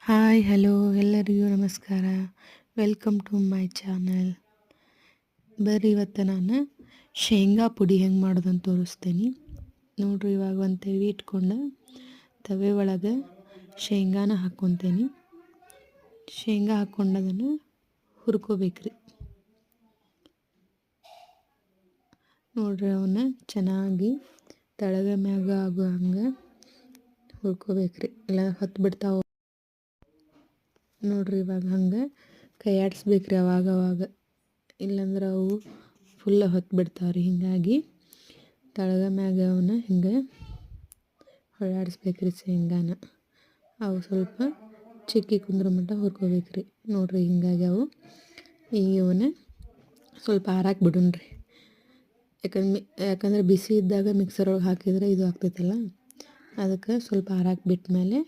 Hi hello ಎಲ್ಲರಿಗೂ ನಮಸ್ಕಾರ. Welcome to my channel. ಬರ್ರಿ ಇವತ್ತು ನಾನು ಶೇಂಗಾ ಪುಡಿ ಹೆಂಗೆ ಮಾಡೋದಂತ ತೋರಿಸ್ತೀನಿ ನೋಡ್ರಿ. ಇವಾಗ ಒಂದು ತವಿ ಇಟ್ಕೊಂಡು ತವೆ ಒಳಗೆ ಶೇಂಗಾನ ಹಾಕ್ಕೊತೀನಿ. ಶೇಂಗಾ ಹಾಕ್ಕೊಂಡು ಅದನ್ನು ಹುರ್ಕೋಬೇಕ್ರಿ. ನೋಡ್ರಿ ಅವನ್ನ ಚೆನ್ನಾಗಿ ತಳಗ ಮ್ಯಾಗ ಆಗೋ ಹಂಗೆ ಹುರ್ಕೋಬೇಕ್ರಿ, ಇಲ್ಲ ಹೊತ್ತು ಬಿಡ್ತಾವೆ ನೋಡ್ರಿ. ಇವಾಗ ಹಂಗೆ ಕೈ ಆಡಿಸ್ಬೇಕ್ರಿ ಅವಾಗ, ಇಲ್ಲಾಂದ್ರೆ ಅವು ಫುಲ್ಲ ಹೊತ್ತು ಬಿಡ್ತಾವ್ರಿ. ಹೀಗಾಗಿ ತಳಗ ಮ್ಯಾಗ ಅವನ್ನ ಹಿಂಗೆ ಹೊಳ್ಳಾಡಿಸ್ಬೇಕ್ರಿ ಶೇಂಗಾನ. ಅವು ಸ್ವಲ್ಪ ಚಿಕ್ಕಿ ಕುಂದ್ರ ಮಟ್ಟ ಹುರ್ಕೋಬೇಕ್ರಿ. ನೋಡ್ರಿ ಹಿಂಗಾಗಿ ಅವು ಈಗ ಇವನ್ನ ಸ್ವಲ್ಪ ಆರಾಕ್ ಬಿಡೋಣ್ರಿ. ಯಾಕಂದ್ರೆ ಬಿಸಿ ಇದ್ದಾಗ ಮಿಕ್ಸರ್ ಒಳಗೆ ಹಾಕಿದರೆ ಇದು ಆಗ್ತೈತಲ್ಲ, ಅದಕ್ಕೆ ಸ್ವಲ್ಪ ಆರಾಕ್ ಬಿಟ್ಮೇಲೆ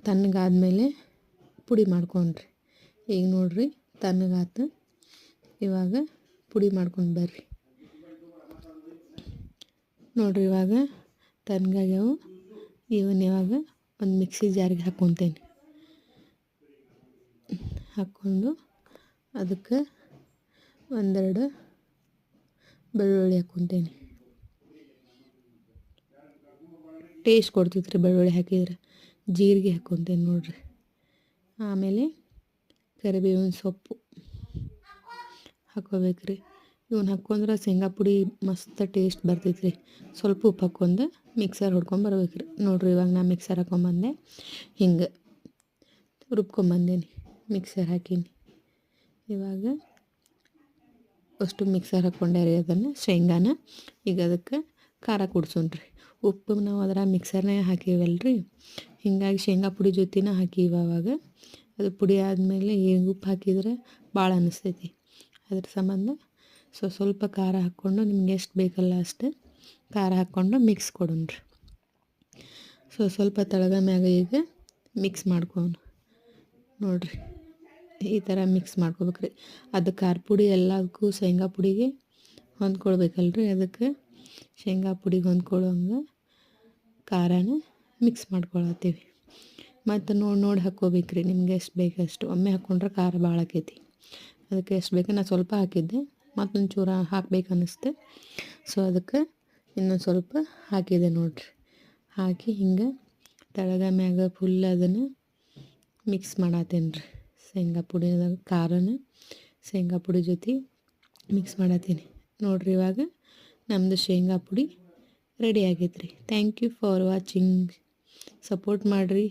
ತಣ್ಣಗಾದ್ಮೇಲೆ ಪುಡಿ ಮಾಡ್ಕೊಂಡ್ರಿ. ಈಗ ನೋಡ್ರಿ ತಣ್ಣಗಾತು. ಇವಾಗ ಪುಡಿ ಮಾಡ್ಕೊಂಡು ಬರ್ರಿ. ನೋಡ್ರಿ ಇವಾಗ ತಣ್ಣಗಾಗ್ಯಾವು. ಇವಾಗ ಒಂದು ಮಿಕ್ಸಿ ಜಾರಿಗೆ ಹಾಕ್ಕೊತೇನೆ. ಹಾಕ್ಕೊಂಡು ಅದಕ್ಕೆ ಒಂದೆರಡು ಬೆಳ್ಳುಳ್ಳಿ ಹಾಕ್ಕೊತೇನೆ. ಟೇಸ್ಟ್ ಕೊಡ್ತೈತ್ರಿ ಬೆಳ್ಳುಳ್ಳಿ ಹಾಕಿದ್ರೆ. ಜೀರಿಗೆ ಹಾಕ್ಕೊತೇನೆ ನೋಡ್ರಿ. ಆಮೇಲೆ ಕರಿಬೇವಿನ ಸೊಪ್ಪು ಹಾಕ್ಕೋಬೇಕ್ರಿ. ಇವನ್ನ ಹಾಕ್ಕೊಂಡ್ರೆ ಶೇಂಗಾ ಪುಡಿ ಮಸ್ತ್ ಟೇಸ್ಟ್ ಬರ್ತೈತ್ರಿ. ಸ್ವಲ್ಪ ಉಪ್ಪು ಹಾಕ್ಕೊಂಡು ಮಿಕ್ಸರ್ ಹೊಡ್ಕೊಂಬರ್ಬೇಕ್ರಿ. ನೋಡ್ರಿ ಇವಾಗ ನಾ ಮಿಕ್ಸರ್ ಹಾಕ್ಕೊಂಬಂದೆ, ಹಿಂಗೆ ರುಬ್ಕೊಂಬಂದೇನಿ, ಮಿಕ್ಸರ್ ಹಾಕೀನಿ. ಇವಾಗ ಅಷ್ಟು ಮಿಕ್ಸರ್ ಹಾಕ್ಕೊಂಡೆ ರೀ ಅದನ್ನು ಶೇಂಗಾನ. ಈಗ ಅದಕ್ಕೆ ಖಾರ ಕುಡ್ಸೋಣ್ರಿ. ಉಪ್ಪು ನಾವು ಅದರ ಮಿಕ್ಸರ್ನಾಗ ಹಾಕೀವಲ್ರಿ, ಹೀಗಾಗಿ ಶೇಂಗಾ ಪುಡಿ ಜೊತೆನ ಹಾಕೀವಿ. ಅವಾಗ ಅದು ಪುಡಿ ಆದಮೇಲೆ ಈಗ ಉಪ್ಪು ಹಾಕಿದ್ರೆ ಭಾಳ ಅನ್ನಿಸ್ತೈತಿ. ಅದ್ರ ಸಂಬಂಧ ಸ್ವಲ್ಪ ಖಾರ ಹಾಕ್ಕೊಂಡು ನಿಮ್ಗೆ ಎಷ್ಟು ಬೇಕಲ್ಲ ಅಷ್ಟು ಖಾರ ಹಾಕ್ಕೊಂಡು ಮಿಕ್ಸ್ ಕೊಡೋಣ್ರಿ. ಸ್ವಲ್ಪ ತಳಗ ಮ್ಯಾಗ ಈಗ ಮಿಕ್ಸ್ ಮಾಡ್ಕೊಂಡು ನೋಡ್ರಿ ಈ ಥರ ಮಿಕ್ಸ್ ಮಾಡ್ಕೋಬೇಕ್ರಿ. ಅದು ಖಾರ ಪುಡಿ ಎಲ್ಲದಕ್ಕೂ ಶೇಂಗಾ ಪುಡಿಗೆ ಹೊಂದ್ಕೊಳ್ಬೇಕಲ್ರಿ, ಅದಕ್ಕೆ ಶೇಂಗಾ ಪುಡಿಗೆ ಹೊಂದ್ಕೊಳ್ಳೋಂಗೆ ಖಾರನ ಮಿಕ್ಸ್ ಮಾಡ್ಕೊಳತ್ತೀವಿ. ಮತ್ತು ನೋಡಿ ಹಾಕ್ಕೋಬೇಕ್ರಿ, ನಿಮ್ಗೆ ಎಷ್ಟು ಬೇಕಷ್ಟು. ಒಮ್ಮೆ ಹಾಕ್ಕೊಂಡ್ರೆ ಖಾರ ಭಾಳ ಆಕೈತಿ. ಅದಕ್ಕೆ ಎಷ್ಟು ಬೇಕು ನಾನು ಸ್ವಲ್ಪ ಹಾಕಿದ್ದೆ, ಮತ್ತೊಂದು ಚೂರ ಹಾಕ್ಬೇಕು ಅನ್ನಿಸ್ತೆ. ಅದಕ್ಕೆ ಇನ್ನೊಂದು ಸ್ವಲ್ಪ ಹಾಕಿದೆ ನೋಡ್ರಿ. ಹಾಕಿ ಹಿಂಗೆ ತಳಗ ಮ್ಯಾಗ ಫುಲ್ ಅದನ್ನು ಮಿಕ್ಸ್ ಮಾಡತ್ತೇನೆ ರೀ. ಶೇಂಗಾ ಪುಡಿದಾಗ ಖಾರನ ಶೇಂಗಾ ಪುಡಿ ಜೊತೆ ಮಿಕ್ಸ್ ಮಾಡತ್ತೀನಿ ನೋಡ್ರಿ. ಇವಾಗ ನಮ್ಮದು ಶೇಂಗಾ ಪುಡಿ ರೆಡಿ ಆಗೈತೆ ರೀ. Thank you for watching. Support ಮಾಡಿರಿ.